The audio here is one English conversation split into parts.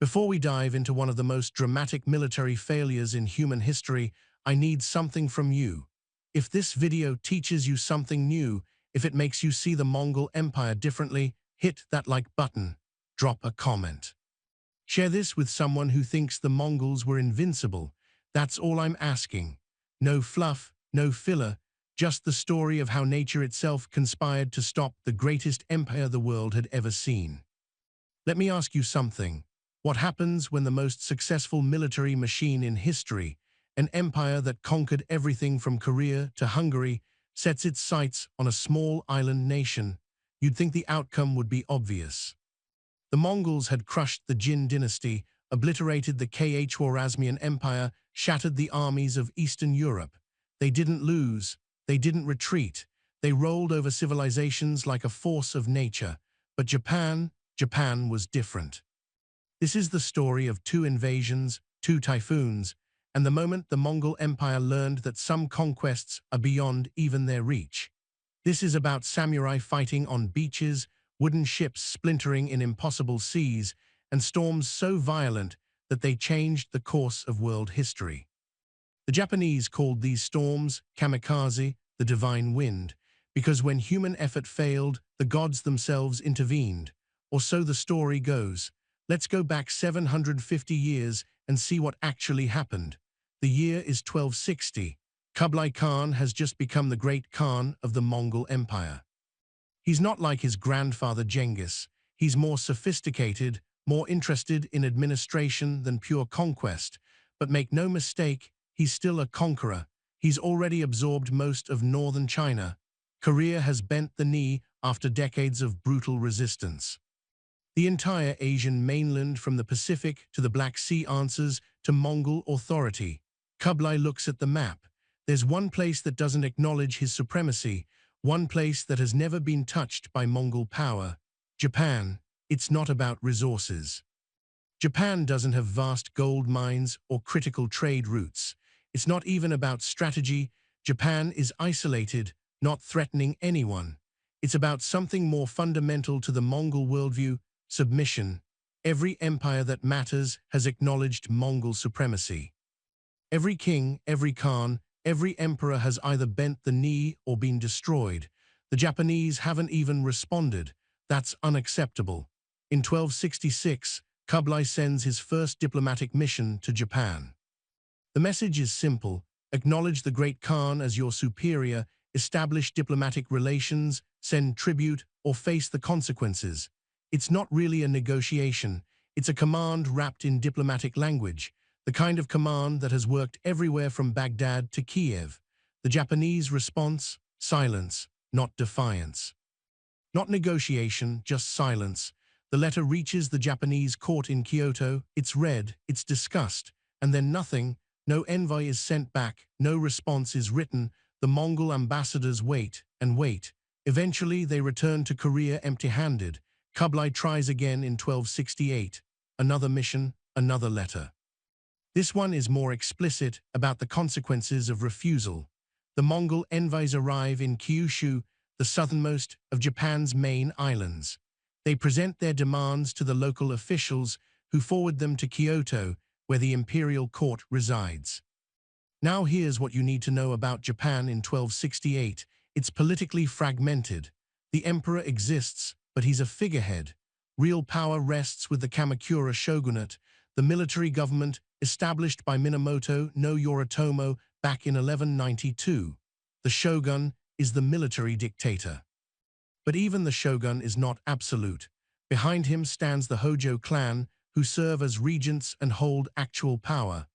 Before we dive into one of the most dramatic military failures in human history, I need something from you. If this video teaches you something new, if it makes you see the Mongol Empire differently, hit that like button, drop a comment. Share this with someone who thinks the Mongols were invincible. That's all I'm asking. No fluff, no filler, just the story of how nature itself conspired to stop the greatest empire the world had ever seen. Let me ask you something. What happens when the most successful military machine in history, an empire that conquered everything from Korea to Hungary, sets its sights on a small island nation? You'd think the outcome would be obvious. The Mongols had crushed the Jin dynasty, obliterated the Khwarezmian Empire, shattered the armies of Eastern Europe. They didn't lose, they didn't retreat, they rolled over civilizations like a force of nature. But Japan was different. This is the story of two invasions, two typhoons, and the moment the Mongol Empire learned that some conquests are beyond even their reach. This is about samurai fighting on beaches, wooden ships splintering in impossible seas, and storms so violent that they changed the course of world history. The Japanese called these storms Kamikaze, the divine wind, because when human effort failed, the gods themselves intervened. Or so the story goes. Let's go back 750 years and see what actually happened. The year is 1260. Kublai Khan has just become the great Khan of the Mongol Empire. He's not like his grandfather Genghis. He's more sophisticated, more interested in administration than pure conquest. But make no mistake, he's still a conqueror. He's already absorbed most of northern China. Korea has bent the knee after decades of brutal resistance. The entire Asian mainland from the Pacific to the Black Sea answers to Mongol authority. Kublai looks at the map. There's one place that doesn't acknowledge his supremacy, one place that has never been touched by Mongol power. Japan. It's not about resources. Japan doesn't have vast gold mines or critical trade routes. It's not even about strategy. Japan is isolated, not threatening anyone. It's about something more fundamental to the Mongol worldview: submission. Every empire that matters has acknowledged Mongol supremacy. Every king, every Khan, every emperor has either bent the knee or been destroyed. The Japanese haven't even responded. That's unacceptable. In 1266, Kublai sends his first diplomatic mission to Japan. The message is simple: acknowledge the great Khan as your superior, establish diplomatic relations, send tribute, or face the consequences. It's not really a negotiation. It's a command wrapped in diplomatic language, the kind of command that has worked everywhere from Baghdad to Kiev. The Japanese response: silence, not defiance. Not negotiation, just silence. The letter reaches the Japanese court in Kyoto. It's read, it's discussed, and then nothing. No envoy is sent back, no response is written. The Mongol ambassadors wait and wait. Eventually, they return to Korea empty-handed. Kublai tries again in 1268. Another mission, another letter. This one is more explicit about the consequences of refusal. The Mongol envoys arrive in Kyushu, the southernmost of Japan's main islands. They present their demands to the local officials, who forward them to Kyoto, where the imperial court resides. Now here's what you need to know about Japan in 1268. It's politically fragmented. The emperor exists, but he's a figurehead. Real power rests with the Kamakura shogunate, the military government established by Minamoto no Yoritomo back in 1192. The shogun is the military dictator. But even the shogun is not absolute. Behind him stands the Hojo clan, who serve as regents and hold actual power.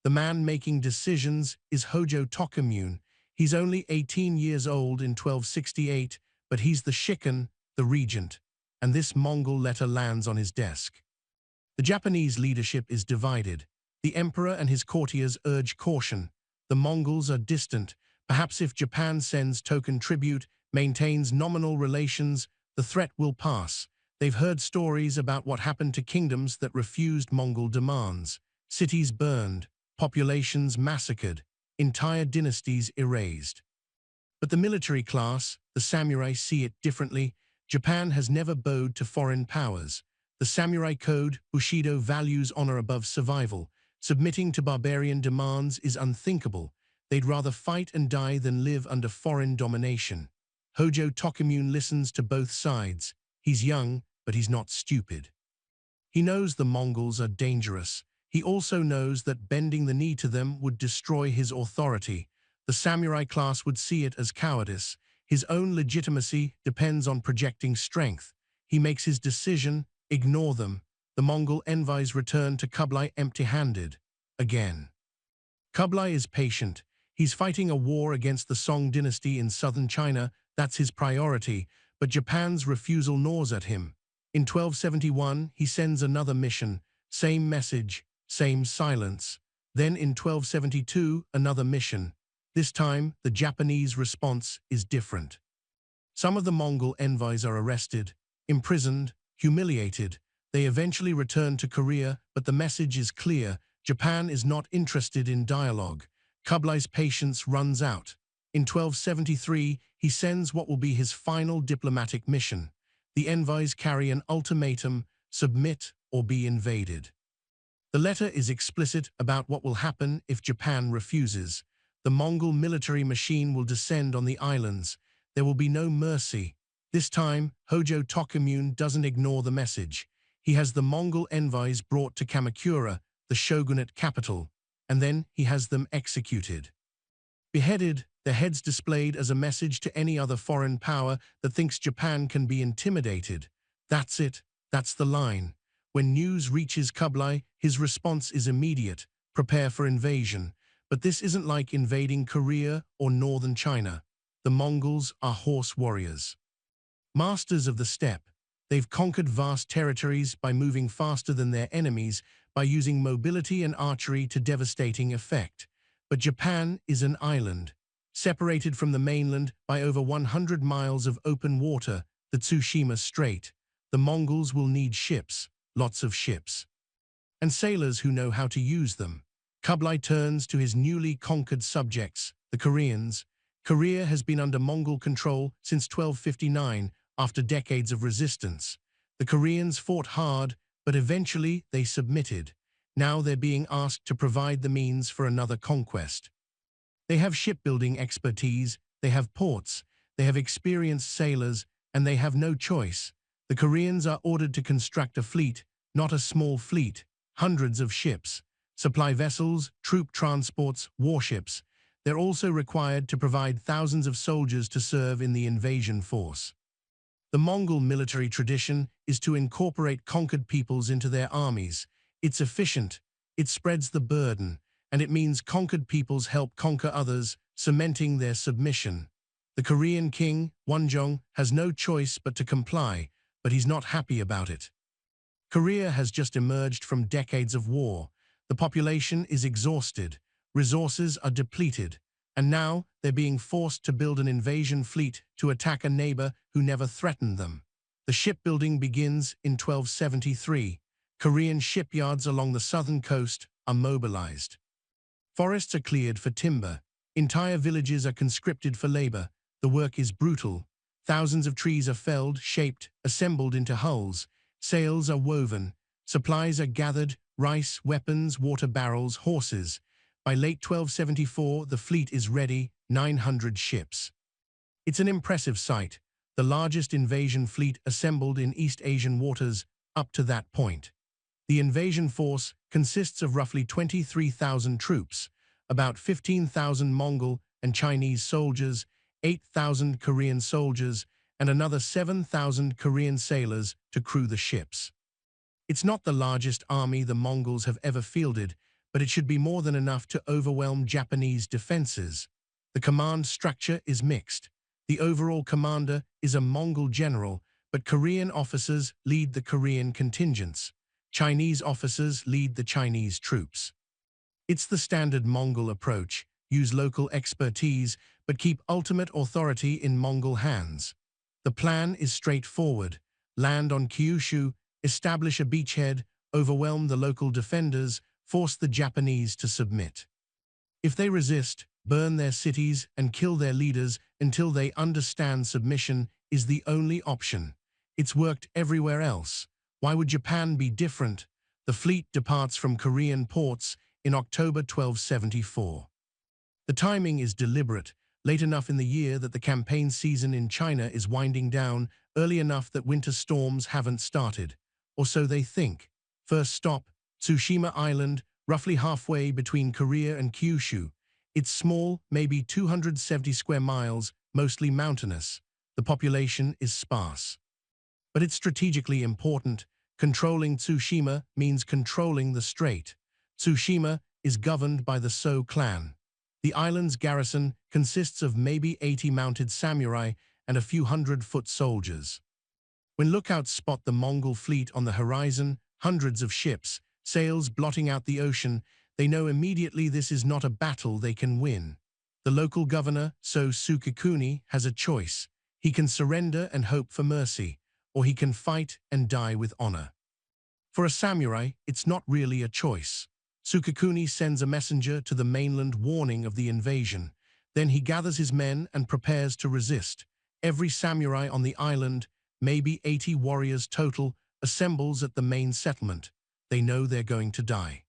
The man making decisions is Hojo Tokimune. He's only 18 years old in 1268, but he's the shikken, the regent, and this Mongol letter lands on his desk. The Japanese leadership is divided. The emperor and his courtiers urge caution. The Mongols are distant. Perhaps if Japan sends token tribute, maintains nominal relations, the threat will pass. They've heard stories about what happened to kingdoms that refused Mongol demands. Cities burned, populations massacred, entire dynasties erased. But the military class, the samurai, see it differently. Japan has never bowed to foreign powers. The samurai code, Bushido, values honor above survival. Submitting to barbarian demands is unthinkable. They'd rather fight and die than live under foreign domination. Hojo Tokimune listens to both sides. He's young, but he's not stupid. He knows the Mongols are dangerous. He also knows that bending the knee to them would destroy his authority. The samurai class would see it as cowardice. His own legitimacy depends on projecting strength. He makes his decision: ignore them. The Mongol envoys return to Kublai empty-handed. Again. Kublai is patient. He's fighting a war against the Song dynasty in southern China. That's his priority. But Japan's refusal gnaws at him. In 1271, he sends another mission. Same message, same silence. Then in 1272, another mission. This time, the Japanese response is different. Some of the Mongol envoys are arrested, imprisoned, humiliated. They eventually return to Korea, but the message is clear: Japan is not interested in dialogue. Kublai's patience runs out. In 1273, he sends what will be his final diplomatic mission. The envoys carry an ultimatum: submit or be invaded. The letter is explicit about what will happen if Japan refuses. The Mongol military machine will descend on the islands. There will be no mercy. This time, Hojo Tokimune doesn't ignore the message. He has the Mongol envoys brought to Kamakura, the shogunate capital, and then he has them executed. Beheaded, their heads displayed as a message to any other foreign power that thinks Japan can be intimidated. That's it. That's the line. When news reaches Kublai, his response is immediate: prepare for invasion. But this isn't like invading Korea or northern China. The Mongols are horse warriors. Masters of the steppe. They've conquered vast territories by moving faster than their enemies, by using mobility and archery to devastating effect. But Japan is an island, separated from the mainland by over 100 miles of open water, the Tsushima Strait. The Mongols will need ships, lots of ships, and sailors who know how to use them. Kublai turns to his newly conquered subjects, the Koreans. Korea has been under Mongol control since 1259, after decades of resistance. The Koreans fought hard, but eventually they submitted. Now they're being asked to provide the means for another conquest. They have shipbuilding expertise, they have ports, they have experienced sailors, and they have no choice. The Koreans are ordered to construct a fleet, not a small fleet, hundreds of ships, supply vessels, troop transports, warships. They're also required to provide thousands of soldiers to serve in the invasion force. The Mongol military tradition is to incorporate conquered peoples into their armies. It's efficient, it spreads the burden, and it means conquered peoples help conquer others, cementing their submission. The Korean king, Wonjong, has no choice but to comply, but he's not happy about it. Korea has just emerged from decades of war. The population is exhausted, resources are depleted, and now they're being forced to build an invasion fleet to attack a neighbor who never threatened them. The shipbuilding begins in 1273. Korean shipyards along the southern coast are mobilized. Forests are cleared for timber. Entire villages are conscripted for labor. The work is brutal. Thousands of trees are felled, shaped, assembled into hulls. Sails are woven. Supplies are gathered: rice, weapons, water barrels, horses. By late 1274, the fleet is ready, 900 ships. It's an impressive sight, the largest invasion fleet assembled in East Asian waters up to that point. The invasion force consists of roughly 23,000 troops, about 15,000 Mongol and Chinese soldiers, 8,000 Korean soldiers, and another 7,000 Korean sailors to crew the ships. It's not the largest army the Mongols have ever fielded, but it should be more than enough to overwhelm Japanese defenses. The command structure is mixed. The overall commander is a Mongol general, but Korean officers lead the Korean contingents. Chinese officers lead the Chinese troops. It's the standard Mongol approach: use local expertise, but keep ultimate authority in Mongol hands. The plan is straightforward: land on Kyushu, establish a beachhead, overwhelm the local defenders, force the Japanese to submit. If they resist, burn their cities and kill their leaders until they understand submission is the only option. It's worked everywhere else. Why would Japan be different? The fleet departs from Korean ports in October 1274. The timing is deliberate, late enough in the year that the campaign season in China is winding down, early enough that winter storms haven't started. Or so they think. First stop, Tsushima Island, roughly halfway between Korea and Kyushu. It's small, maybe 270 square miles, mostly mountainous. The population is sparse. But it's strategically important. Controlling Tsushima means controlling the strait. Tsushima is governed by the So clan. The island's garrison consists of maybe 80 mounted samurai and a few hundred foot soldiers. When lookouts spot the Mongol fleet on the horizon, hundreds of ships, sails blotting out the ocean, they know immediately this is not a battle they can win. The local governor, So Sukekuni, has a choice. He can surrender and hope for mercy, or he can fight and die with honor. For a samurai, it's not really a choice. Sukekuni sends a messenger to the mainland warning of the invasion. Then he gathers his men and prepares to resist. Every samurai on the island, maybe 80 warriors total, assembles at the main settlement. They know they're going to die.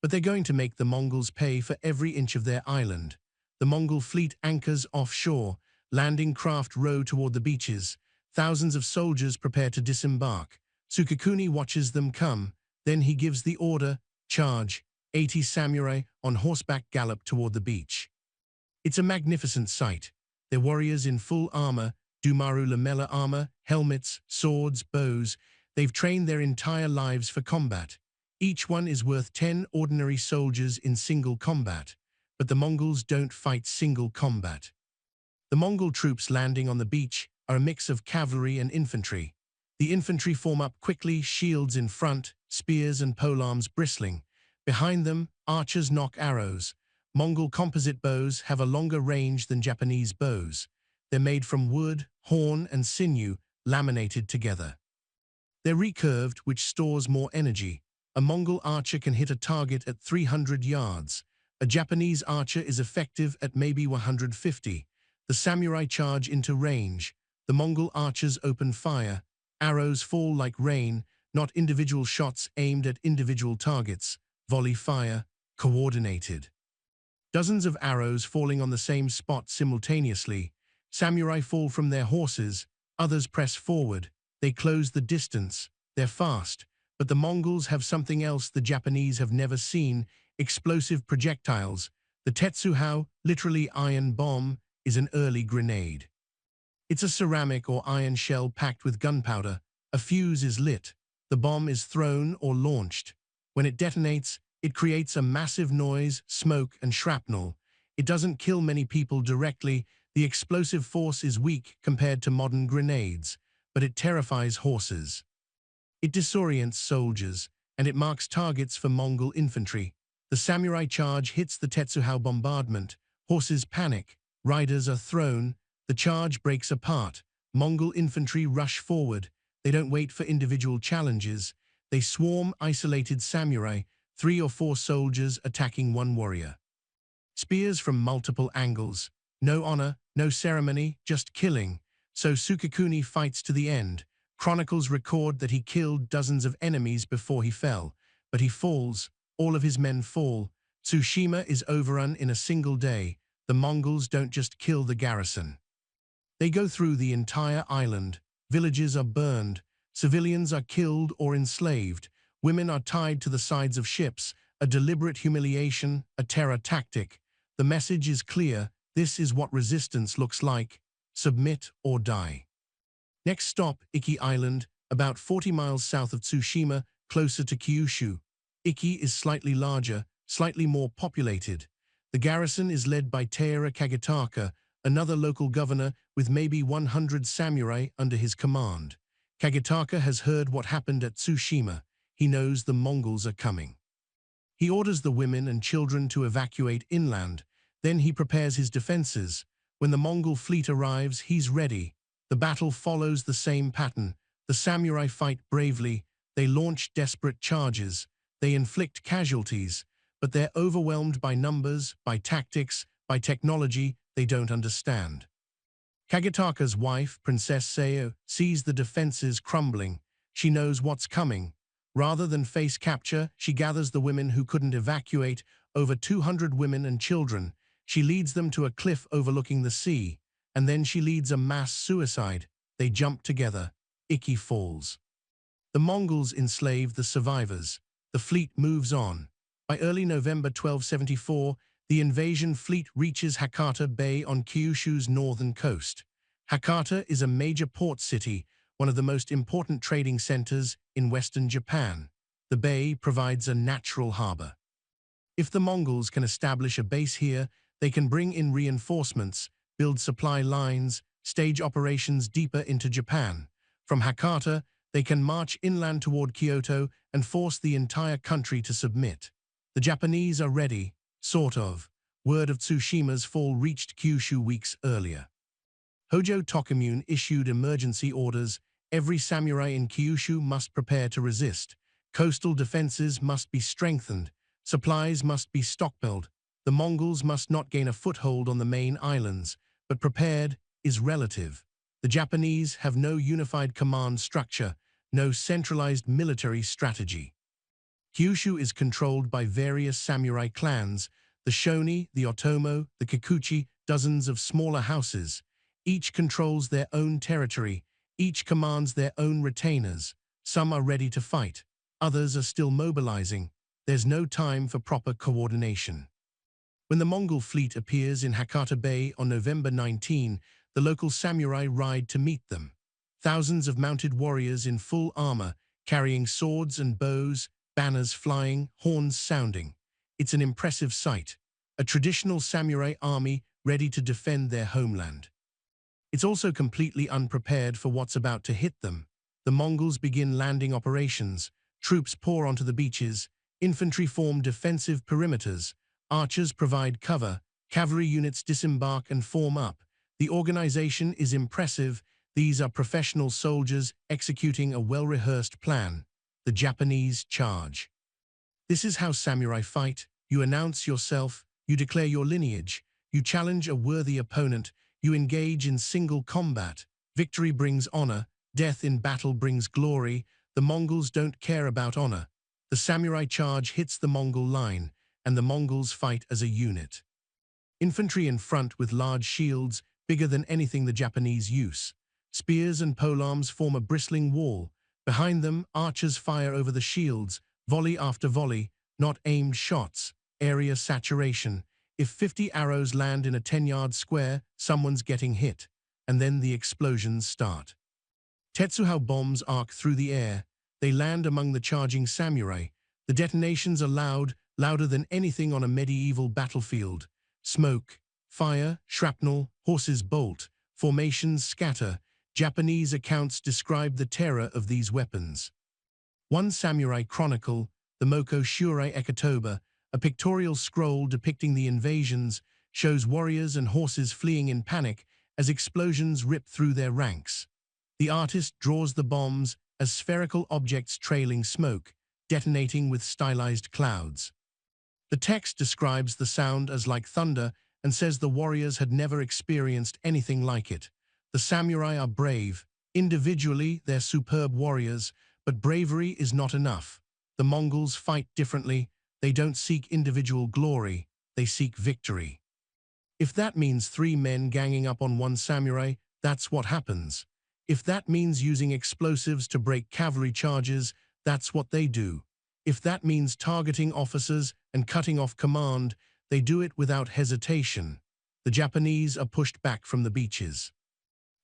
But they're going to make the Mongols pay for every inch of their island. The Mongol fleet anchors offshore, landing craft row toward the beaches. Thousands of soldiers prepare to disembark. Sukekuni watches them come. Then he gives the order, charge. 80 samurai on horseback gallop toward the beach. It's a magnificent sight. Their warriors in full armor, Dumaru lamella armor, helmets, swords, bows. They've trained their entire lives for combat. Each one is worth 10 ordinary soldiers in single combat. But the Mongols don't fight single combat. The Mongol troops landing on the beach are a mix of cavalry and infantry. The infantry form up quickly, shields in front, spears and polearms bristling. Behind them, archers nock arrows. Mongol composite bows have a longer range than Japanese bows. They're made from wood, horn and sinew, laminated together. They're recurved, which stores more energy. A Mongol archer can hit a target at 300 yards. A Japanese archer is effective at maybe 150. The samurai charge into range. The Mongol archers open fire. Arrows fall like rain, not individual shots aimed at individual targets. Volley fire, coordinated. Dozens of arrows falling on the same spot simultaneously. Samurai fall from their horses, others press forward. They close the distance. They're fast. But the Mongols have something else the Japanese have never seen: explosive projectiles. The Tetsuhao, literally iron bomb, is an early grenade. It's a ceramic or iron shell packed with gunpowder. A fuse is lit. The bomb is thrown or launched. When it detonates, it creates a massive noise, smoke, and shrapnel. It doesn't kill many people directly. The explosive force is weak compared to modern grenades, but it terrifies horses. It disorients soldiers, and it marks targets for Mongol infantry. The samurai charge hits the Tetsuhao bombardment. Horses panic. Riders are thrown. The charge breaks apart. Mongol infantry rush forward. They don't wait for individual challenges. They swarm isolated samurai, 3 or 4 soldiers attacking one warrior. Spears from multiple angles. No honor, no ceremony, just killing. So Sukekuni fights to the end. Chronicles record that he killed dozens of enemies before he fell. But he falls. All of his men fall. Tsushima is overrun in a single day. The Mongols don't just kill the garrison. They go through the entire island. Villages are burned. Civilians are killed or enslaved. Women are tied to the sides of ships. A deliberate humiliation, a terror tactic. The message is clear. This is what resistance looks like. Submit or die. Next stop, Iki Island, about 40 miles south of Tsushima, closer to Kyushu. Iki is slightly larger, slightly more populated. The garrison is led by Taira Kagetaka, another local governor with maybe 100 samurai under his command. Kagetaka has heard what happened at Tsushima. He knows the Mongols are coming. He orders the women and children to evacuate inland. Then he prepares his defenses. When the Mongol fleet arrives, he's ready. The battle follows the same pattern. The samurai fight bravely. They launch desperate charges. They inflict casualties. But they're overwhelmed by numbers, by tactics, by technology they don't understand. Kagetaka's wife, Princess Seo, sees the defenses crumbling. She knows what's coming. Rather than face capture, she gathers the women who couldn't evacuate, over 200 women and children. She leads them to a cliff overlooking the sea, and then she leads a mass suicide. They jump together. Ikki falls. The Mongols enslave the survivors. The fleet moves on. By early November 1274, the invasion fleet reaches Hakata Bay on Kyushu's northern coast. Hakata is a major port city, one of the most important trading centers in western Japan. The bay provides a natural harbor. If the Mongols can establish a base here, they can bring in reinforcements, build supply lines, stage operations deeper into Japan. From Hakata, they can march inland toward Kyoto and force the entire country to submit. The Japanese are ready, sort of. Word of Tsushima's fall reached Kyushu weeks earlier. Hojo Tokimune issued emergency orders. Every samurai in Kyushu must prepare to resist. Coastal defenses must be strengthened. Supplies must be stockpiled. The Mongols must not gain a foothold on the main islands, but prepared is relative. The Japanese have no unified command structure, no centralized military strategy. Kyushu is controlled by various samurai clans, the Shoni, the Otomo, the Kikuchi, dozens of smaller houses. Each controls their own territory, each commands their own retainers. Some are ready to fight, others are still mobilizing. There's no time for proper coordination. When the Mongol fleet appears in Hakata Bay on November 19, the local samurai ride to meet them. Thousands of mounted warriors in full armor, carrying swords and bows, banners flying, horns sounding. It's an impressive sight, a traditional samurai army ready to defend their homeland. It's also completely unprepared for what's about to hit them. The Mongols begin landing operations, troops pour onto the beaches, infantry form defensive perimeters, archers provide cover, cavalry units disembark and form up. The organization is impressive. These are professional soldiers executing a well-rehearsed plan. The Japanese charge. This is how samurai fight. You announce yourself, you declare your lineage, you challenge a worthy opponent, you engage in single combat. Victory brings honor, death in battle brings glory. The Mongols don't care about honor. The samurai charge hits the Mongol line, and the Mongols fight as a unit. Infantry in front with large shields, bigger than anything the Japanese use. Spears and polearms form a bristling wall. Behind them, archers fire over the shields, volley after volley, not aimed shots, area saturation. If 50 arrows land in a 10-yard square, someone's getting hit. And then the explosions start. Tetsuhou bombs arc through the air. They land among the charging samurai. The detonations are loud, louder than anything on a medieval battlefield. Smoke, fire, shrapnel, horses bolt, formations scatter. Japanese accounts describe the terror of these weapons. One samurai chronicle, the Moko Shurei Ekatoba, a pictorial scroll depicting the invasions, shows warriors and horses fleeing in panic as explosions rip through their ranks. The artist draws the bombs as spherical objects trailing smoke, detonating with stylized clouds. The text describes the sound as like thunder and says the warriors had never experienced anything like it. The samurai are brave. Individually, they're superb warriors, but bravery is not enough. The Mongols fight differently. They don't seek individual glory, they seek victory. If that means 3 men ganging up on one samurai, that's what happens. If that means using explosives to break cavalry charges, that's what they do. If that means targeting officers and cutting off command, they do it without hesitation. The Japanese are pushed back from the beaches.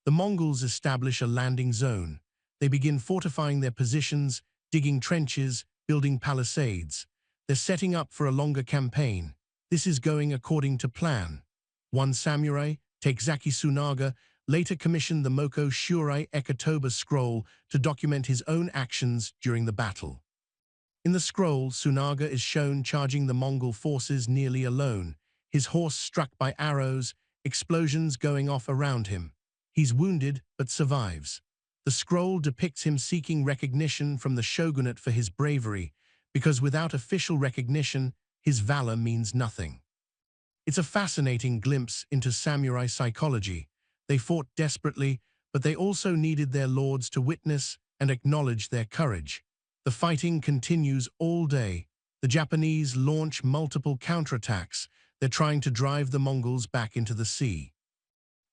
The Mongols establish a landing zone. They begin fortifying their positions, digging trenches, building palisades. They're setting up for a longer campaign. This is going according to plan. One samurai, Takezaki Tsunaga, later commissioned the Moko Shurei Ekatoba scroll to document his own actions during the battle. In the scroll, Tsunaga is shown charging the Mongol forces nearly alone, his horse struck by arrows, explosions going off around him. He's wounded but survives. The scroll depicts him seeking recognition from the shogunate for his bravery, because without official recognition, his valor means nothing. It's a fascinating glimpse into samurai psychology. They fought desperately, but they also needed their lords to witness and acknowledge their courage. The fighting continues all day. The Japanese launch multiple counterattacks. They're trying to drive the Mongols back into the sea.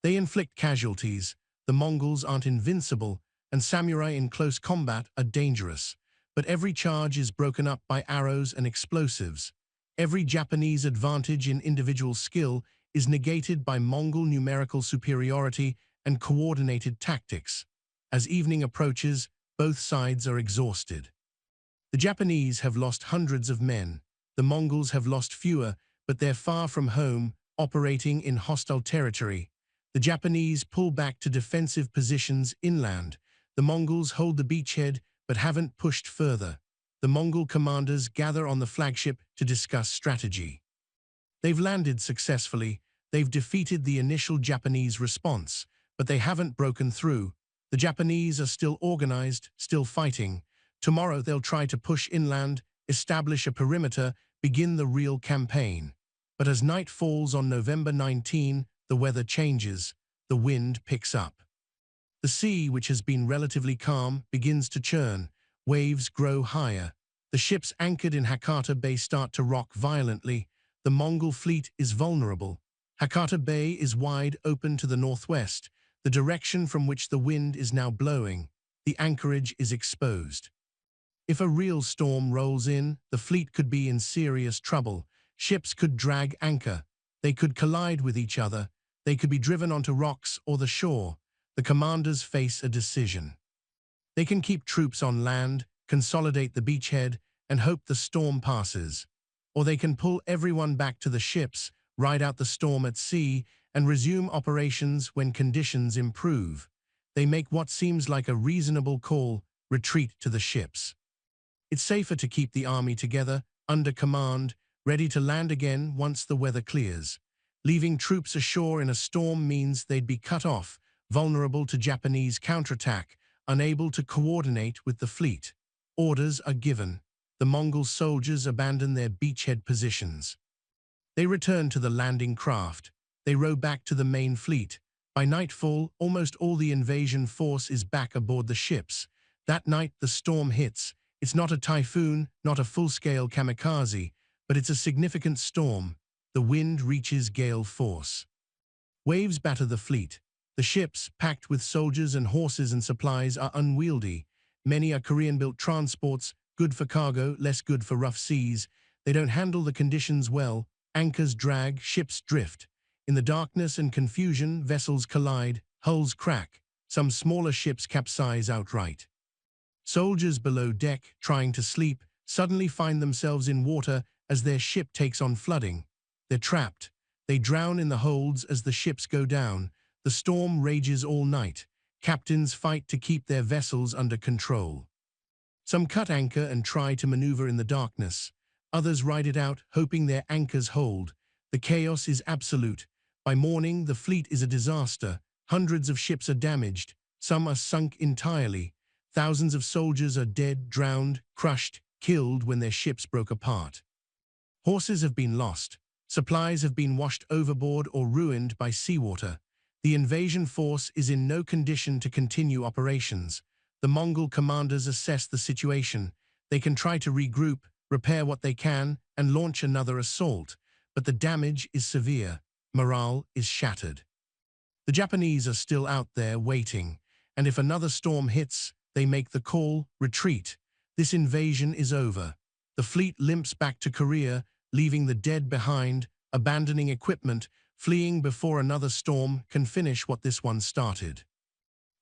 They inflict casualties. The Mongols aren't invincible, and samurai in close combat are dangerous. But every charge is broken up by arrows and explosives. Every Japanese advantage in individual skill is negated by Mongol numerical superiority and coordinated tactics. As evening approaches, both sides are exhausted. The Japanese have lost hundreds of men. The Mongols have lost fewer, but they're far from home, operating in hostile territory. The Japanese pull back to defensive positions inland. The Mongols hold the beachhead but haven't pushed further. The Mongol commanders gather on the flagship to discuss strategy. They've landed successfully. They've defeated the initial Japanese response, but they haven't broken through. The Japanese are still organized, still fighting. Tomorrow they'll try to push inland, establish a perimeter, begin the real campaign. But as night falls on November 19, the weather changes. The wind picks up. The sea, which has been relatively calm, begins to churn. Waves grow higher. The ships anchored in Hakata Bay start to rock violently. The Mongol fleet is vulnerable. Hakata Bay is wide open to the northwest, the direction from which the wind is now blowing. The anchorage is exposed. If a real storm rolls in, the fleet could be in serious trouble. Ships could drag anchor. They could collide with each other. They could be driven onto rocks or the shore. The commanders face a decision. They can keep troops on land, consolidate the beachhead, and hope the storm passes. Or they can pull everyone back to the ships, ride out the storm at sea, and resume operations when conditions improve. They make what seems like a reasonable call: retreat to the ships. It's safer to keep the army together, under command, ready to land again once the weather clears. Leaving troops ashore in a storm means they'd be cut off, vulnerable to Japanese counterattack, unable to coordinate with the fleet. Orders are given. The Mongol soldiers abandon their beachhead positions. They return to the landing craft. They row back to the main fleet. By nightfall, almost all the invasion force is back aboard the ships. That night, the storm hits. It's not a typhoon, not a full-scale kamikaze, but it's a significant storm. The wind reaches gale force. Waves batter the fleet. The ships, packed with soldiers and horses and supplies, are unwieldy. Many are Korean-built transports, good for cargo, less good for rough seas. They don't handle the conditions well. Anchors drag, ships drift. In the darkness and confusion, vessels collide, hulls crack. Some smaller ships capsize outright. Soldiers below deck, trying to sleep, suddenly find themselves in water as their ship takes on flooding. They're trapped. They drown in the holds as the ships go down. The storm rages all night. Captains fight to keep their vessels under control. Some cut anchor and try to maneuver in the darkness. Others ride it out, hoping their anchors hold. The chaos is absolute. By morning, the fleet is a disaster. Hundreds of ships are damaged. Some are sunk entirely. Thousands of soldiers are dead, drowned, crushed, killed when their ships broke apart. Horses have been lost. Supplies have been washed overboard or ruined by seawater. The invasion force is in no condition to continue operations. The Mongol commanders assess the situation. They can try to regroup, repair what they can, and launch another assault. But the damage is severe. Morale is shattered. The Japanese are still out there waiting, and if another storm hits, they make the call: retreat. This invasion is over. The fleet limps back to Korea, leaving the dead behind, abandoning equipment, fleeing before another storm can finish what this one started.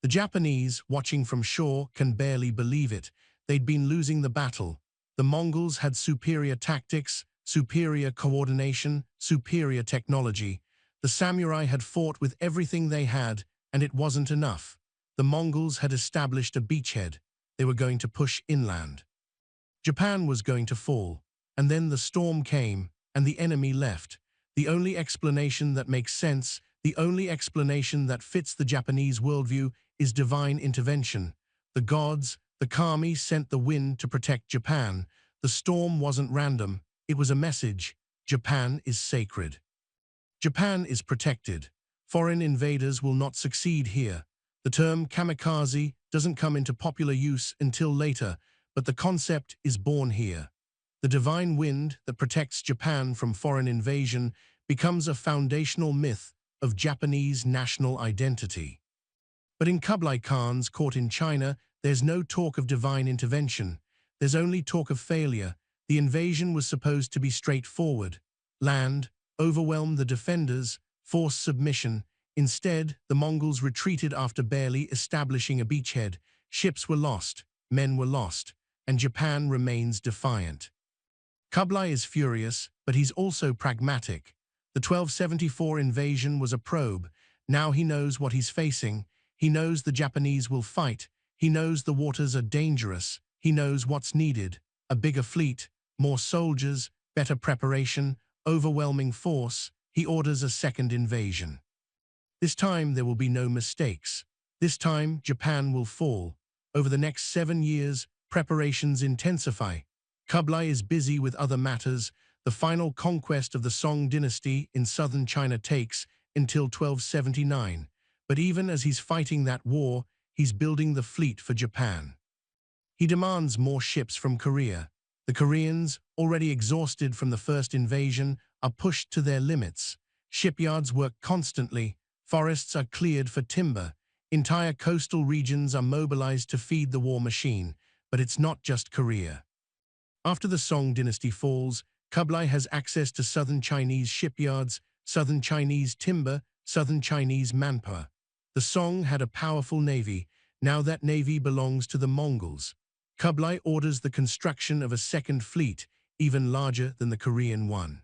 The Japanese, watching from shore, can barely believe it. They'd been losing the battle. The Mongols had superior tactics, superior coordination, superior technology. The samurai had fought with everything they had, and it wasn't enough. The Mongols had established a beachhead. They were going to push inland. Japan was going to fall, and then the storm came, and the enemy left. The only explanation that makes sense, the only explanation that fits the Japanese worldview, is divine intervention. The gods, the kami, sent the wind to protect Japan. The storm wasn't random. It was a message. Japan is sacred. Japan is protected. Foreign invaders will not succeed here. The term kamikaze doesn't come into popular use until later, but the concept is born here. The divine wind that protects Japan from foreign invasion becomes a foundational myth of Japanese national identity. But in Kublai Khan's court in China, there's no talk of divine intervention. There's only talk of failure. The invasion was supposed to be straightforward. Land, overwhelm the defenders, force submission. Instead, the Mongols retreated after barely establishing a beachhead. Ships were lost, men were lost, and Japan remains defiant. Kublai is furious, but he's also pragmatic. The 1274 invasion was a probe. Now he knows what he's facing. He knows the Japanese will fight. He knows the waters are dangerous. He knows what's needed: a bigger fleet, more soldiers, better preparation, overwhelming force. He orders a second invasion. This time there will be no mistakes. This time Japan will fall. Over the next 7 years, preparations intensify. Kublai is busy with other matters. The final conquest of the Song dynasty in southern China takes until 1279. But even as he's fighting that war, he's building the fleet for Japan. He demands more ships from Korea. The Koreans, already exhausted from the first invasion, are pushed to their limits. Shipyards work constantly. Forests are cleared for timber. Entire coastal regions are mobilized to feed the war machine. But it's not just Korea. After the Song dynasty falls, Kublai has access to southern Chinese shipyards, southern Chinese timber, southern Chinese manpower. The Song had a powerful navy. Now that navy belongs to the Mongols. Kublai orders the construction of a second fleet, even larger than the Korean one.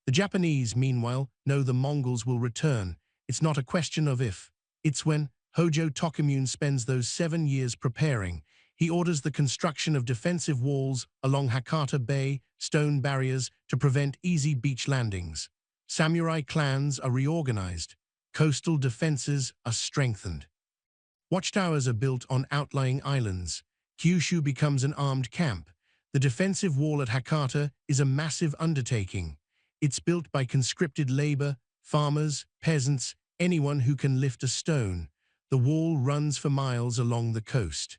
The Japanese, meanwhile, know the Mongols will return. It's not a question of if. It's when. Hojo Tokimune spends those 7 years preparing. He orders the construction of defensive walls along Hakata Bay, stone barriers to prevent easy beach landings. Samurai clans are reorganized. Coastal defenses are strengthened. Watchtowers are built on outlying islands. Kyushu becomes an armed camp. The defensive wall at Hakata is a massive undertaking. It's built by conscripted labor, farmers, peasants, anyone who can lift a stone. The wall runs for miles along the coast.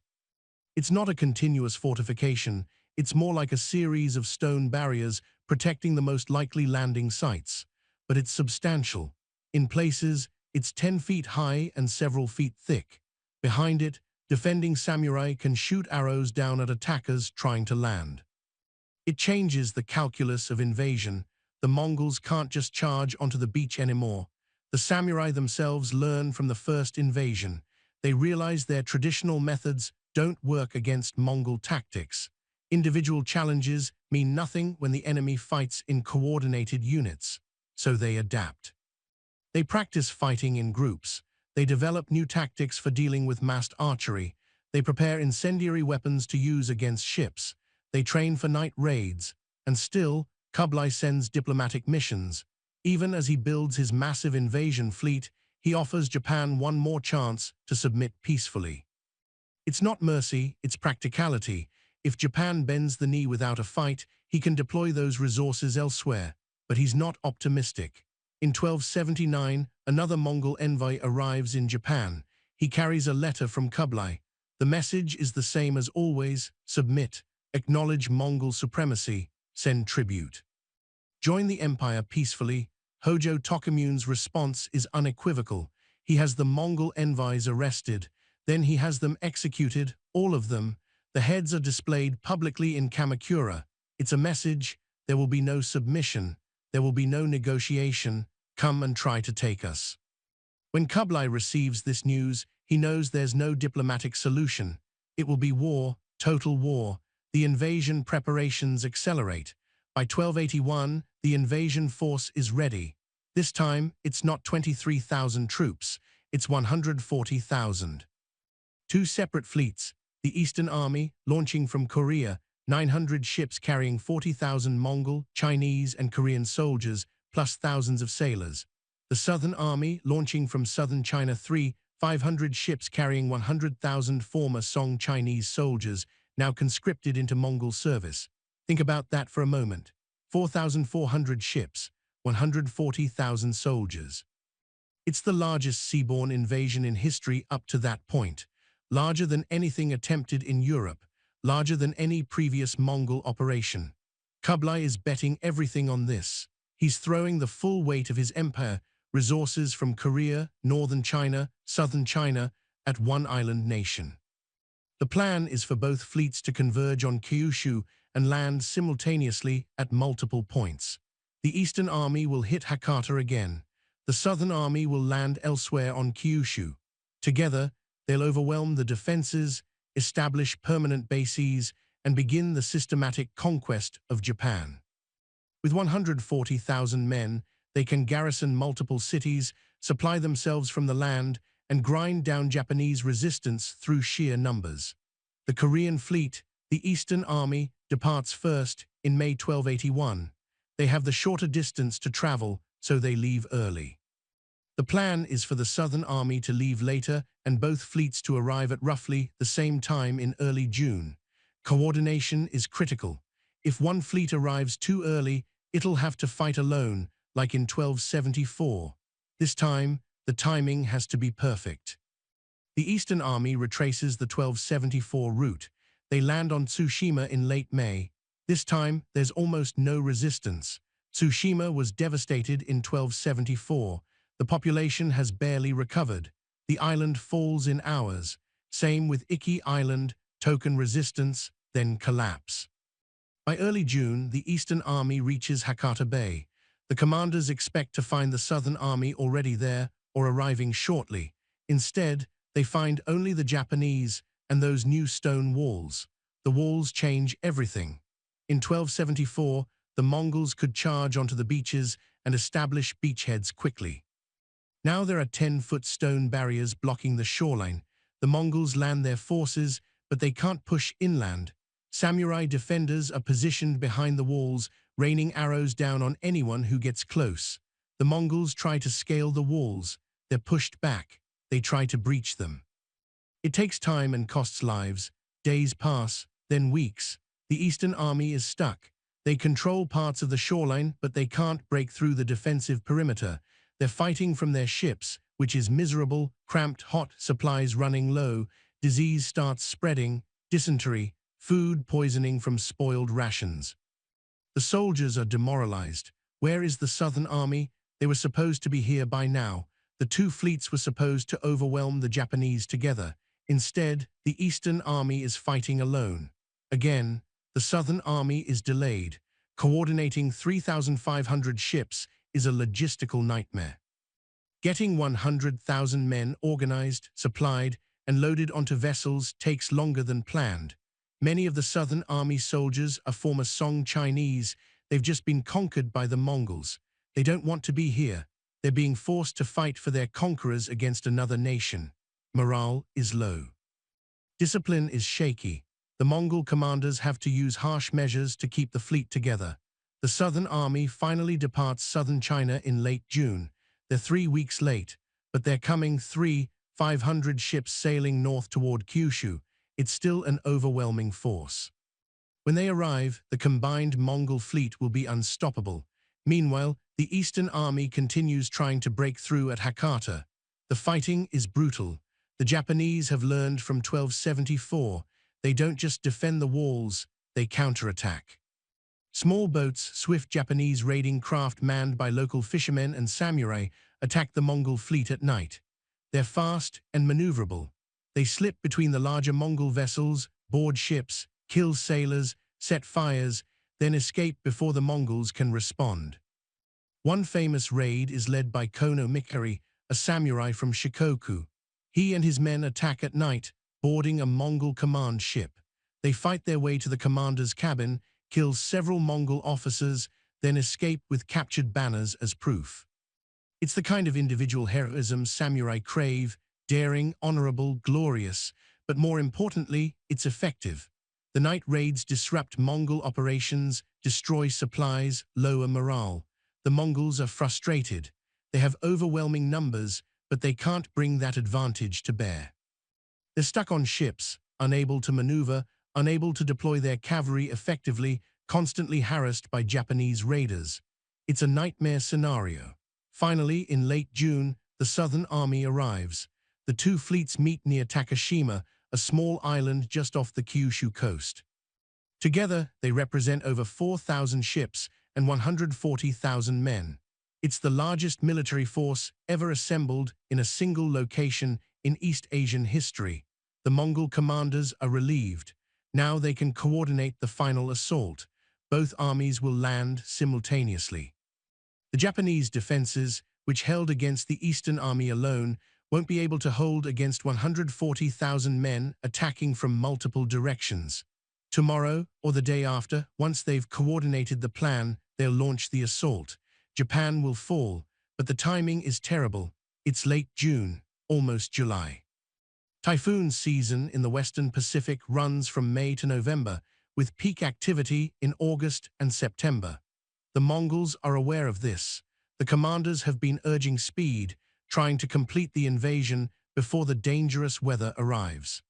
It's not a continuous fortification. It's more like a series of stone barriers protecting the most likely landing sites. But it's substantial. In places, it's 10 feet high and several feet thick. Behind it, defending samurai can shoot arrows down at attackers trying to land. It changes the calculus of invasion. The Mongols can't just charge onto the beach anymore. The samurai themselves learn from the first invasion. They realize their traditional methods don't work against Mongol tactics. Individual challenges mean nothing when the enemy fights in coordinated units, so they adapt. They practice fighting in groups. They develop new tactics for dealing with massed archery. They prepare incendiary weapons to use against ships. They train for night raids. And still, Kublai sends diplomatic missions. Even as he builds his massive invasion fleet, he offers Japan one more chance to submit peacefully. It's not mercy, it's practicality. If Japan bends the knee without a fight, he can deploy those resources elsewhere. But he's not optimistic. In 1279, another Mongol envoy arrives in Japan. He carries a letter from Kublai. The message is the same as always: submit, acknowledge Mongol supremacy, send tribute. Join the empire peacefully. Hojo Tokimune's response is unequivocal. He has the Mongol envoys arrested. Then he has them executed, all of them. The heads are displayed publicly in Kamakura. It's a message: there will be no submission. There will be no negotiation. Come and try to take us. When Kublai receives this news, he knows there's no diplomatic solution. It will be war, total war. The invasion preparations accelerate. By 1281, the invasion force is ready. This time, it's not 23,000 troops. It's 140,000. Two separate fleets. The Eastern Army, launching from Korea, 900 ships carrying 40,000 Mongol, Chinese, and Korean soldiers, plus thousands of sailors. The Southern Army, launching from southern China, 500 ships carrying 100,000 former Song Chinese soldiers, now conscripted into Mongol service. Think about that for a moment. 4,400 ships, 140,000 soldiers. It's the largest seaborne invasion in history up to that point, larger than anything attempted in Europe, larger than any previous Mongol operation. Kublai is betting everything on this. He's throwing the full weight of his empire, resources from Korea, northern China, southern China, at one island nation. The plan is for both fleets to converge on Kyushu and land simultaneously at multiple points. The Eastern Army will hit Hakata again. The Southern Army will land elsewhere on Kyushu. Together, they'll overwhelm the defenses, establish permanent bases, and begin the systematic conquest of Japan. With 140,000 men, they can garrison multiple cities, supply themselves from the land, and grind down Japanese resistance through sheer numbers. The Korean fleet, the Eastern Army, departs first in May 1281. They have the shorter distance to travel, so they leave early. The plan is for the Southern Army to leave later and both fleets to arrive at roughly the same time in early June. Coordination is critical. If one fleet arrives too early, it'll have to fight alone, like in 1274. This time, the timing has to be perfect. The Eastern Army retraces the 1274 route. They land on Tsushima in late May. This time, there's almost no resistance. Tsushima was devastated in 1274. The population has barely recovered. The island falls in hours. Same with Iki Island, token resistance, then collapse. By early June, the Eastern Army reaches Hakata Bay. The commanders expect to find the Southern Army already there or arriving shortly. Instead, they find only the Japanese and those new stone walls. The walls change everything. In 1274, the Mongols could charge onto the beaches and establish beachheads quickly. Now there are 10-foot stone barriers blocking the shoreline. The Mongols land their forces, but they can't push inland. Samurai defenders are positioned behind the walls, raining arrows down on anyone who gets close. The Mongols try to scale the walls. They're pushed back. They try to breach them. It takes time and costs lives. Days pass, then weeks. The Eastern Army is stuck. They control parts of the shoreline, but they can't break through the defensive perimeter. They're fighting from their ships, which is miserable, cramped, hot, supplies running low, disease starts spreading, dysentery, food poisoning from spoiled rations. The soldiers are demoralized. Where is the Southern Army? They were supposed to be here by now. The two fleets were supposed to overwhelm the Japanese together. Instead, the Eastern Army is fighting alone. Again, the Southern Army is delayed. Coordinating 3,500 ships is a logistical nightmare. Getting 100,000 men organized, supplied, and loaded onto vessels takes longer than planned. Many of the Southern Army soldiers are former Song Chinese. They've just been conquered by the Mongols. They don't want to be here. They're being forced to fight for their conquerors against another nation. Morale is low. Discipline is shaky. The Mongol commanders have to use harsh measures to keep the fleet together. The Southern Army finally departs southern China in late June. They're 3 weeks late, but they're coming 500 ships sailing north toward Kyushu. It's still an overwhelming force. When they arrive, the combined Mongol fleet will be unstoppable. Meanwhile, the Eastern Army continues trying to break through at Hakata. The fighting is brutal. The Japanese have learned from 1274. They don't just defend the walls, they counterattack. Small boats, swift Japanese raiding craft manned by local fishermen and samurai, attack the Mongol fleet at night. They're fast and maneuverable. They slip between the larger Mongol vessels, board ships, kill sailors, set fires, then escape before the Mongols can respond. One famous raid is led by Kono Mikari, a samurai from Shikoku. He and his men attack at night, boarding a Mongol command ship. They fight their way to the commander's cabin, kill several Mongol officers, then escape with captured banners as proof. It's the kind of individual heroism samurai crave, daring, honorable, glorious, but more importantly, it's effective. The night raids disrupt Mongol operations, destroy supplies, lower morale. The Mongols are frustrated. They have overwhelming numbers, but they can't bring that advantage to bear. They're stuck on ships, unable to maneuver, unable to deploy their cavalry effectively, constantly harassed by Japanese raiders. It's a nightmare scenario. Finally, in late June, the Southern Army arrives. The two fleets meet near Takashima, a small island just off the Kyushu coast. Together, they represent over 4,000 ships and 140,000 men. It's the largest military force ever assembled in a single location in East Asian history. The Mongol commanders are relieved. Now they can coordinate the final assault. Both armies will land simultaneously. The Japanese defenses, which held against the Eastern Army alone, won't be able to hold against 140,000 men attacking from multiple directions. Tomorrow, or the day after, once they've coordinated the plan, they'll launch the assault. Japan will fall, but the timing is terrible. It's late June, almost July. Typhoon season in the Western Pacific runs from May to November, with peak activity in August and September. The Mongols are aware of this. The commanders have been urging speed, trying to complete the invasion before the dangerous weather arrives.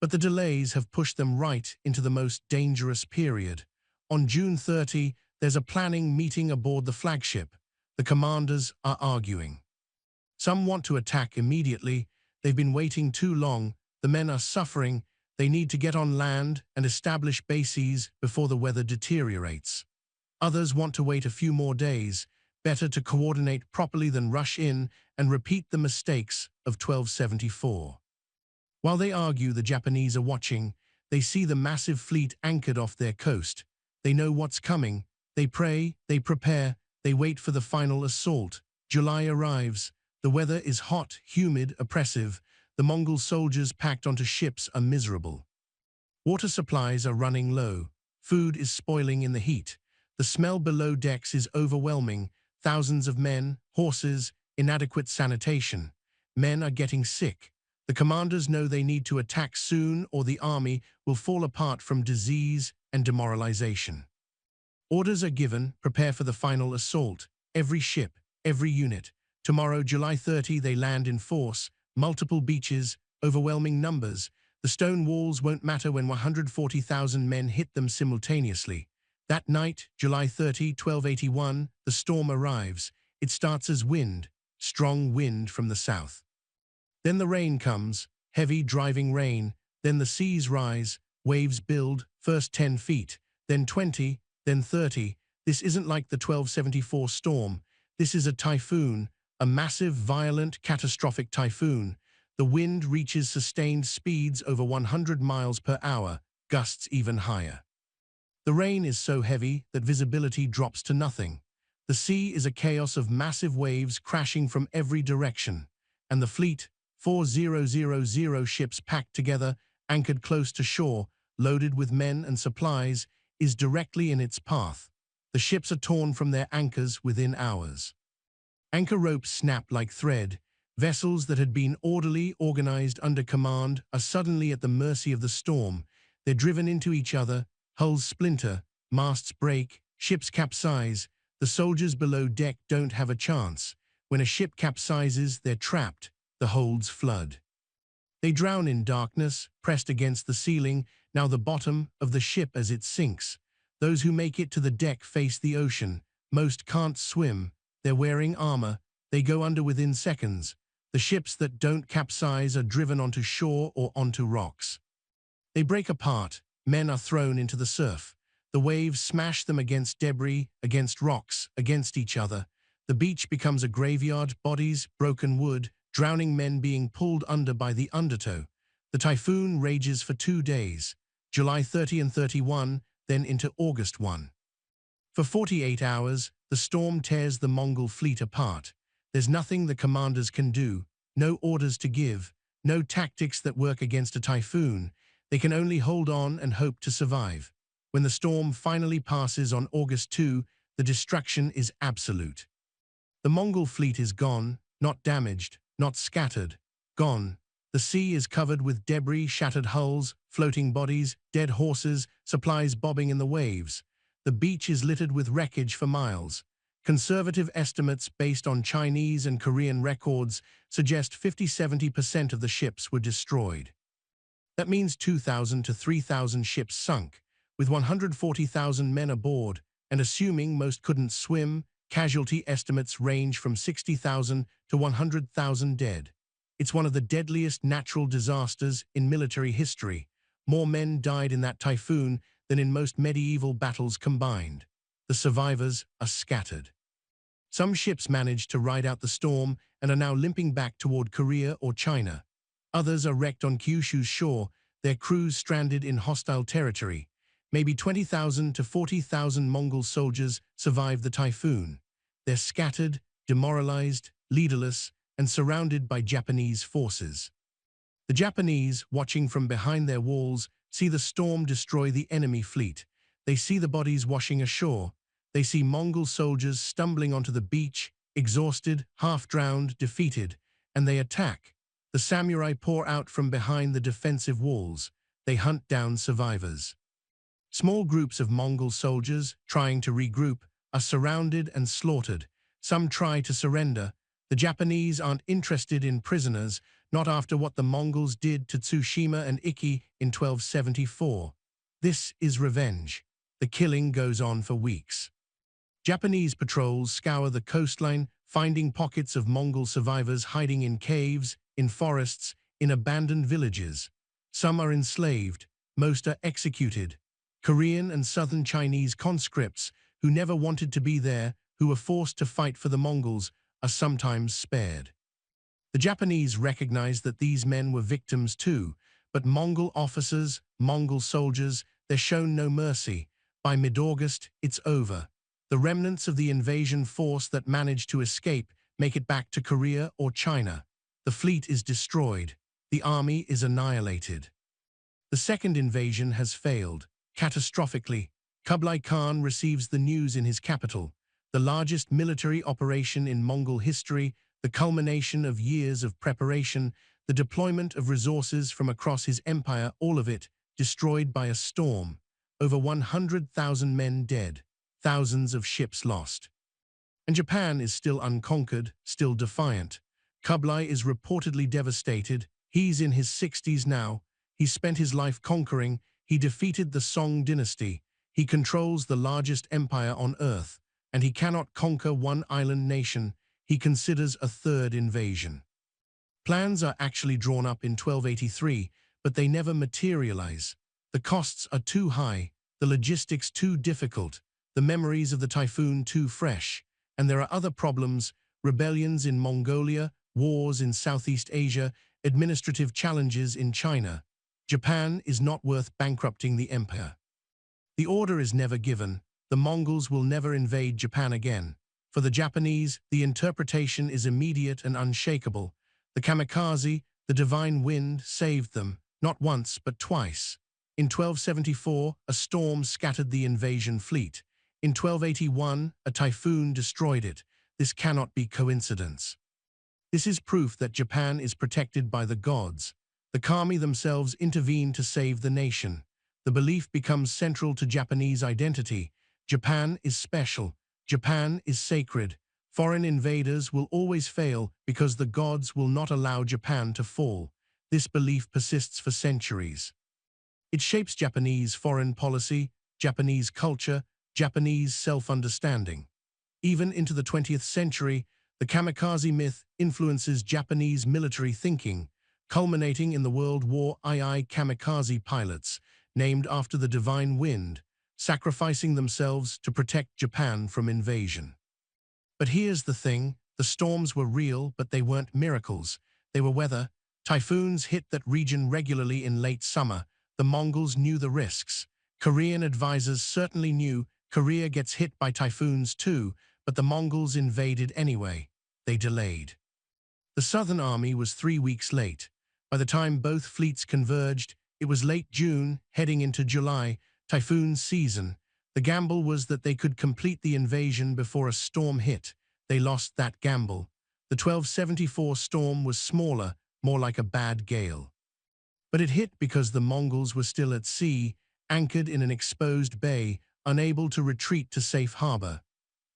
But the delays have pushed them right into the most dangerous period. On June 30, there's a planning meeting aboard the flagship. The commanders are arguing. Some want to attack immediately. They've been waiting too long. The men are suffering. They need to get on land and establish bases before the weather deteriorates. Others want to wait a few more days. Better to coordinate properly than rush in and repeat the mistakes of 1274. While they argue, the Japanese are watching. They see the massive fleet anchored off their coast. They know what's coming. They pray, they prepare, they wait for the final assault. July arrives. The weather is hot, humid, oppressive. The Mongol soldiers packed onto ships are miserable. Water supplies are running low. Food is spoiling in the heat. The smell below decks is overwhelming. Thousands of men, horses, inadequate sanitation. Men are getting sick. The commanders know they need to attack soon or the army will fall apart from disease and demoralization. Orders are given, prepare for the final assault. Every ship, every unit. Tomorrow, July 30, they land in force, multiple beaches, overwhelming numbers. The stone walls won't matter when 140,000 men hit them simultaneously. That night, July 30, 1281, the storm arrives. It starts as wind, strong wind from the south. Then the rain comes, heavy driving rain. Then the seas rise, waves build, first 10 feet, then 20, then 30. This isn't like the 1274 storm. This is a typhoon, a massive, violent, catastrophic typhoon. The wind reaches sustained speeds over 100 miles per hour, gusts even higher. The rain is so heavy that visibility drops to nothing. The sea is a chaos of massive waves crashing from every direction. And the fleet, 4000 ships packed together, anchored close to shore, loaded with men and supplies, is directly in its path. The ships are torn from their anchors within hours. Anchor ropes snap like thread. Vessels that had been orderly, organized under command are suddenly at the mercy of the storm. They're driven into each other, hulls splinter, masts break, ships capsize. The soldiers below deck don't have a chance. When a ship capsizes, they're trapped. The holds flood. They drown in darkness, pressed against the ceiling, now the bottom of the ship as it sinks. Those who make it to the deck face the ocean. Most can't swim. They're wearing armor. They go under within seconds. The ships that don't capsize are driven onto shore or onto rocks. They break apart. Men are thrown into the surf. The waves smash them against debris, against rocks, against each other. The beach becomes a graveyard, bodies, broken wood, drowning men being pulled under by the undertow. The typhoon rages for 2 days, July 30 and 31, then into August 1. For 48 hours, the storm tears the Mongol fleet apart. There's nothing the commanders can do, no orders to give, no tactics that work against a typhoon. They can only hold on and hope to survive. When the storm finally passes on August 2, the destruction is absolute. The Mongol fleet is gone, not damaged, not scattered, gone. The sea is covered with debris, shattered hulls, floating bodies, dead horses, supplies bobbing in the waves. The beach is littered with wreckage for miles. Conservative estimates based on Chinese and Korean records suggest 50–70% of the ships were destroyed. That means 2,000 to 3,000 ships sunk, with 140,000 men aboard, and assuming most couldn't swim, Casualty estimates range from 60,000 to 100,000 dead. It's one of the deadliest natural disasters in military history. More men died in that typhoon than in most medieval battles combined. The survivors are scattered. Some ships managed to ride out the storm and are now limping back toward Korea or China. Others are wrecked on Kyushu's shore, their crews stranded in hostile territory. Maybe 20,000 to 40,000 Mongol soldiers survived the typhoon. They're scattered, demoralized, leaderless, and surrounded by Japanese forces. The Japanese, watching from behind their walls, see the storm destroy the enemy fleet. They see the bodies washing ashore. They see Mongol soldiers stumbling onto the beach, exhausted, half-drowned, defeated, and they attack. The samurai pour out from behind the defensive walls. They hunt down survivors. Small groups of Mongol soldiers, trying to regroup, are surrounded and slaughtered. Some try to surrender. The Japanese aren't interested in prisoners, not after what the Mongols did to Tsushima and Iki in 1274. This is revenge. The killing goes on for weeks. Japanese patrols scour the coastline, finding pockets of Mongol survivors hiding in caves, in forests, in abandoned villages. Some are enslaved, most are executed. Korean and southern Chinese conscripts, who never wanted to be there, who were forced to fight for the Mongols, are sometimes spared. The Japanese recognize that these men were victims too, but Mongol officers, Mongol soldiers, they're shown no mercy. By mid-August, it's over. The remnants of the invasion force that managed to escape make it back to Korea or China. The fleet is destroyed. The army is annihilated. The second invasion has failed. Catastrophically, Kublai Khan receives the news in his capital. The largest military operation in Mongol history, the culmination of years of preparation, the deployment of resources from across his empire, all of it destroyed by a storm. Over 100,000 men dead, thousands of ships lost. And Japan is still unconquered, still defiant. Kublai is reportedly devastated. He's in his 60s now. He's spent his life conquering. He defeated the Song dynasty. He controls the largest empire on earth, and he cannot conquer one island nation. He considers a third invasion. Plans are actually drawn up in 1283, but they never materialize. The costs are too high, the logistics too difficult, the memories of the typhoon too fresh, and there are other problems: rebellions in Mongolia, wars in Southeast Asia, administrative challenges in China. Japan is not worth bankrupting the empire. The order is never given. The Mongols will never invade Japan again. For the Japanese, the interpretation is immediate and unshakable. The Kamikaze, the divine wind, saved them, not once but twice. In 1274, a storm scattered the invasion fleet. In 1281, a typhoon destroyed it. This cannot be coincidence. This is proof that Japan is protected by the gods. The kami themselves intervene to save the nation. The belief becomes central to Japanese identity. Japan is special. Japan is sacred. Foreign invaders will always fail because the gods will not allow Japan to fall. This belief persists for centuries. It shapes Japanese foreign policy, Japanese culture, Japanese self-understanding. Even into the 20th century, the kamikaze myth influences Japanese military thinking, culminating in the World War II kamikaze pilots, named after the divine wind, sacrificing themselves to protect Japan from invasion. But here's the thing: the storms were real, but they weren't miracles. They were weather. Typhoons hit that region regularly in late summer. The Mongols knew the risks. Korean advisors certainly knew Korea gets hit by typhoons too, but the Mongols invaded anyway. They delayed. The Southern Army was 3 weeks late. By the time both fleets converged, it was late June, heading into July, typhoon season. The gamble was that they could complete the invasion before a storm hit. They lost that gamble. The 1274 storm was smaller, more like a bad gale. But it hit because the Mongols were still at sea, anchored in an exposed bay, unable to retreat to safe harbor.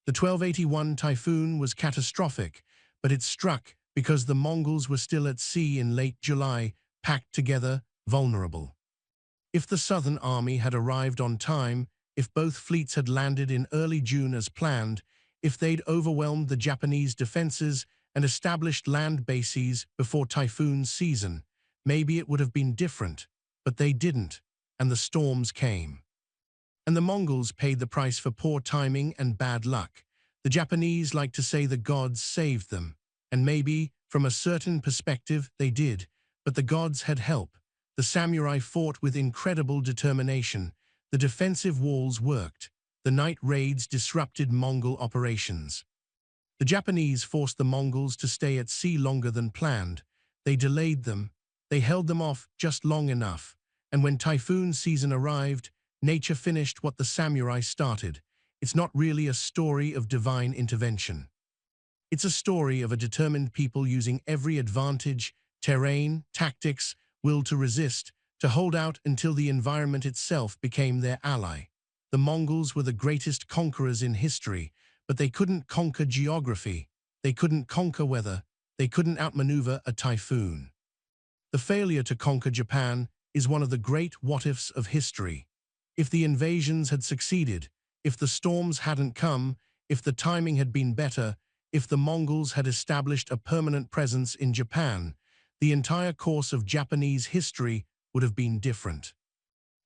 The 1281 typhoon was catastrophic, but it struck because the Mongols were still at sea in late July, packed together, vulnerable. If the Southern Army had arrived on time, if both fleets had landed in early June as planned, If they'd overwhelmed the Japanese defenses and established land bases before typhoon season, maybe it would have been different, but they didn't, and the storms came. And the Mongols paid the price for poor timing and bad luck. The Japanese like to say the gods saved them, and maybe, from a certain perspective, they did, but the gods had help. The samurai fought with incredible determination. The defensive walls worked. The night raids disrupted Mongol operations. The Japanese forced the Mongols to stay at sea longer than planned. They delayed them. They held them off just long enough. And when typhoon season arrived, nature finished what the samurai started. It's not really a story of divine intervention. It's a story of a determined people using every advantage, terrain, tactics, will to resist, to hold out until the environment itself became their ally. The Mongols were the greatest conquerors in history, but they couldn't conquer geography. They couldn't conquer weather. They couldn't outmaneuver a typhoon. The failure to conquer Japan is one of the great what-ifs of history. If the invasions had succeeded, if the storms hadn't come, if the timing had been better, if the Mongols had established a permanent presence in Japan, the entire course of Japanese history would have been different.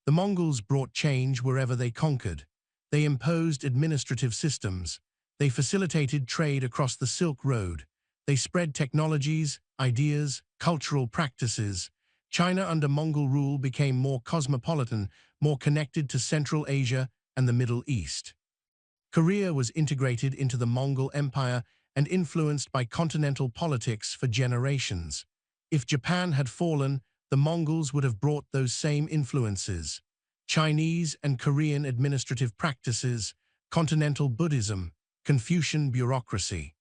The Mongols brought change wherever they conquered. They imposed administrative systems. They facilitated trade across the Silk Road. They spread technologies, ideas, cultural practices. China under Mongol rule became more cosmopolitan, more connected to Central Asia and the Middle East. Korea was integrated into the Mongol Empire and influenced by continental politics for generations. If Japan had fallen, the Mongols would have brought those same influences. Chinese and Korean administrative practices, continental Buddhism, Confucian bureaucracy.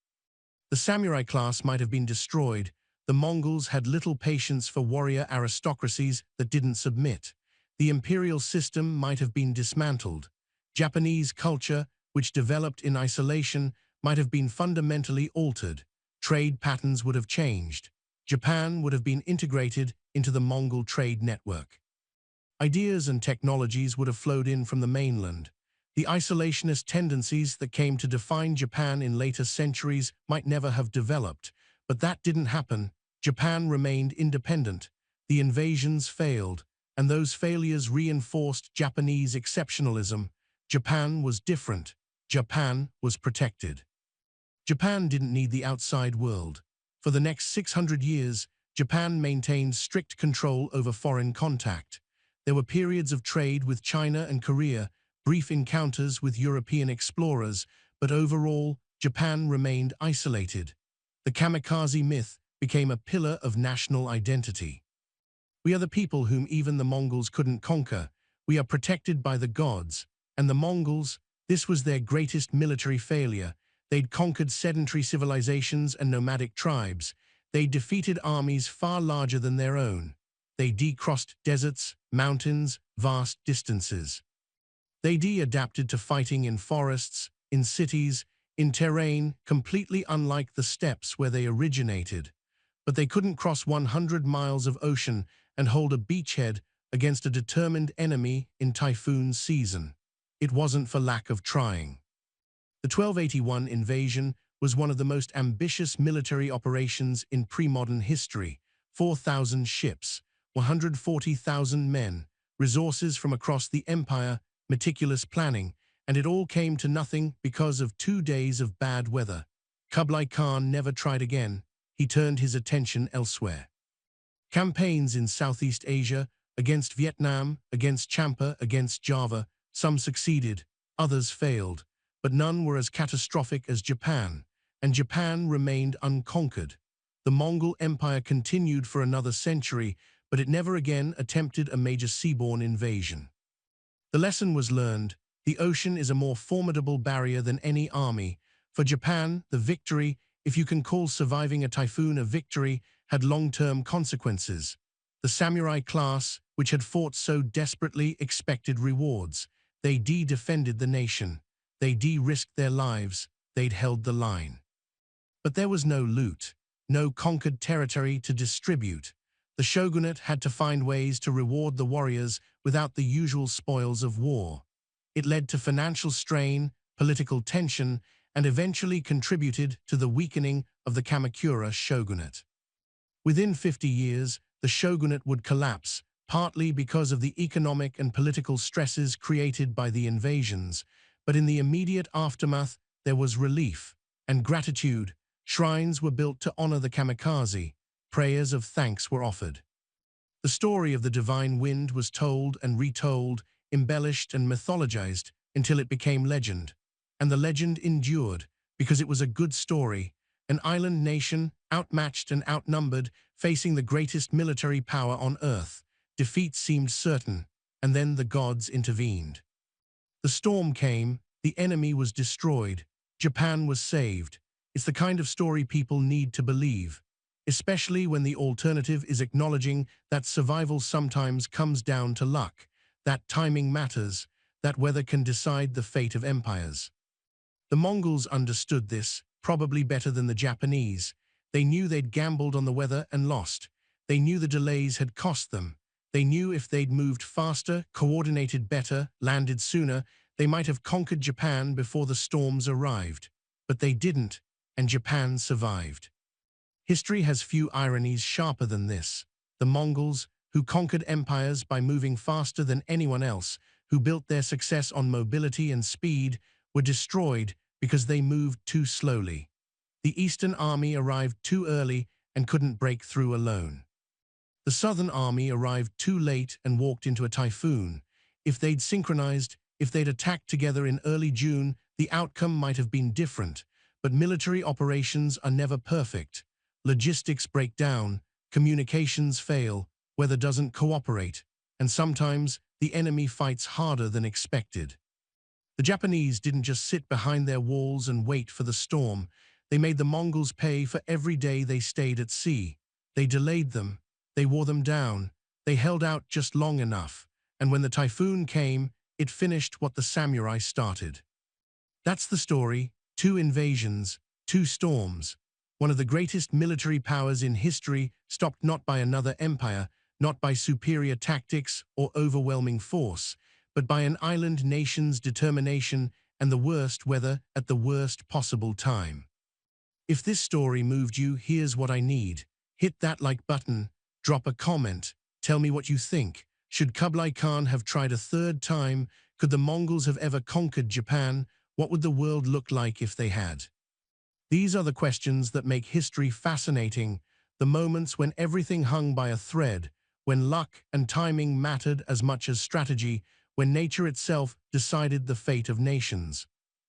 The samurai class might have been destroyed. The Mongols had little patience for warrior aristocracies that didn't submit. The imperial system might have been dismantled. Japanese culture, which developed in isolation, might have been fundamentally altered. Trade patterns would have changed. Japan would have been integrated into the Mongol trade network. Ideas and technologies would have flowed in from the mainland. The isolationist tendencies that came to define Japan in later centuries might never have developed, but that didn't happen. Japan remained independent. The invasions failed, and those failures reinforced Japanese exceptionalism. Japan was different. Japan was protected. Japan didn't need the outside world. For the next 600 years, Japan maintained strict control over foreign contact. There were periods of trade with China and Korea, brief encounters with European explorers, but overall, Japan remained isolated. The Kamikaze myth became a pillar of national identity. We are the people whom even the Mongols couldn't conquer. We are protected by the gods. And the Mongols, this was their greatest military failure. They'd conquered sedentary civilizations and nomadic tribes. They defeated armies far larger than their own. They decrossed deserts, mountains, vast distances. They adapted to fighting in forests, in cities, in terrain completely unlike the steppes where they originated. But they couldn't cross 100 miles of ocean and hold a beachhead against a determined enemy in typhoon season. It wasn't for lack of trying. The 1281 invasion was one of the most ambitious military operations in pre-modern history. 4,000 ships, 140,000 men, resources from across the empire, meticulous planning, and it all came to nothing because of 2 days of bad weather. Kublai Khan never tried again. He turned his attention elsewhere. Campaigns in Southeast Asia, against Vietnam, against Champa, against Java, some succeeded, others failed, but none were as catastrophic as Japan, and Japan remained unconquered. The Mongol Empire continued for another century, but it never again attempted a major seaborne invasion. The lesson was learned. The ocean is a more formidable barrier than any army. For Japan, the victory, if you can call surviving a typhoon a victory, had long-term consequences. The samurai class, which had fought so desperately, expected rewards. They defended the nation. They risked their lives. They'd held the line. But there was no loot, no conquered territory to distribute. The shogunate had to find ways to reward the warriors without the usual spoils of war. It led to financial strain, political tension, and eventually contributed to the weakening of the Kamakura shogunate. Within 50 years, the shogunate would collapse, partly because of the economic and political stresses created by the invasions, but in the immediate aftermath, there was relief and gratitude. Shrines were built to honor the Kamikaze, prayers of thanks were offered. The story of the divine wind was told and retold, embellished and mythologized until it became legend. And the legend endured because it was a good story, an island nation, outmatched and outnumbered, facing the greatest military power on Earth. Defeat seemed certain, and then the gods intervened. The storm came, the enemy was destroyed, Japan was saved. It's the kind of story people need to believe, especially when the alternative is acknowledging that survival sometimes comes down to luck, that timing matters, that weather can decide the fate of empires. The Mongols understood this, probably better than the Japanese. They knew they'd gambled on the weather and lost. They knew the delays had cost them. They knew if they'd moved faster, coordinated better, landed sooner, they might have conquered Japan before the storms arrived. But they didn't, and Japan survived. History has few ironies sharper than this. The Mongols, who conquered empires by moving faster than anyone else, who built their success on mobility and speed, were destroyed because they moved too slowly. The Eastern Army arrived too early and couldn't break through alone. The Southern Army arrived too late and walked into a typhoon. If they'd synchronized, if they'd attacked together in early June, the outcome might have been different. But military operations are never perfect. Logistics break down, communications fail, weather doesn't cooperate, and sometimes the enemy fights harder than expected. The Japanese didn't just sit behind their walls and wait for the storm. They made the Mongols pay for every day they stayed at sea. They delayed them. They wore them down. They held out just long enough. And when the typhoon came, it finished what the samurai started. That's the story. 2 invasions, 2 storms. One of the greatest military powers in history stopped not by another empire, not by superior tactics or overwhelming force, but by an island nation's determination and the worst weather at the worst possible time. If this story moved you, here's what I need. Hit that like button, drop a comment, tell me what you think. Should Kublai Khan have tried a 3rd time? Could the Mongols have ever conquered Japan? What would the world look like if they had? These are the questions that make history fascinating, the moments when everything hung by a thread, when luck and timing mattered as much as strategy, when nature itself decided the fate of nations.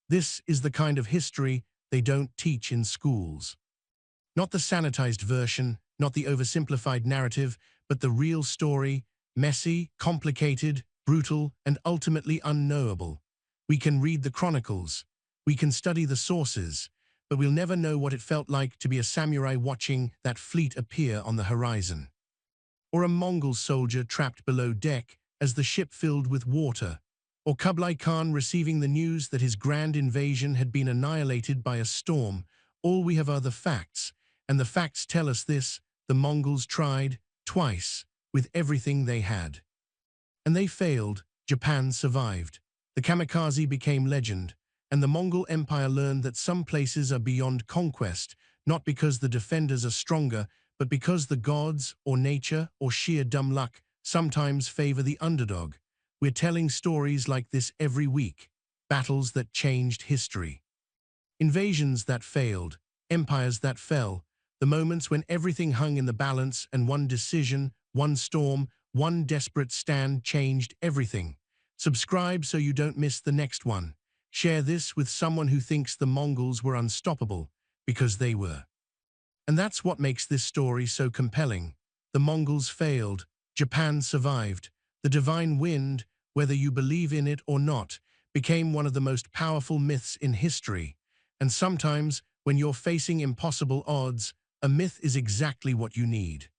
This is the kind of history they don't teach in schools. Not the sanitized version, not the oversimplified narrative, but the real story, messy, complicated, brutal, and ultimately unknowable. We can read the chronicles, we can study the sources, but we'll never know what it felt like to be a samurai watching that fleet appear on the horizon. Or a Mongol soldier trapped below deck as the ship filled with water, or Kublai Khan receiving the news that his grand invasion had been annihilated by a storm. All we have are the facts, and the facts tell us this: the Mongols tried, twice, with everything they had. And they failed. Japan survived. The Kamikaze became legend, and the Mongol Empire learned that some places are beyond conquest, not because the defenders are stronger, but because the gods, or nature, or sheer dumb luck sometimes favor the underdog. We're telling stories like this every week, battles that changed history. Invasions that failed, empires that fell, the moments when everything hung in the balance and one decision, one storm, one desperate stand changed everything. Subscribe so you don't miss the next one. Share this with someone who thinks the Mongols were unstoppable, because they were. And that's what makes this story so compelling. The Mongols failed, Japan survived. The divine wind, whether you believe in it or not, became one of the most powerful myths in history. And sometimes, when you're facing impossible odds, a myth is exactly what you need.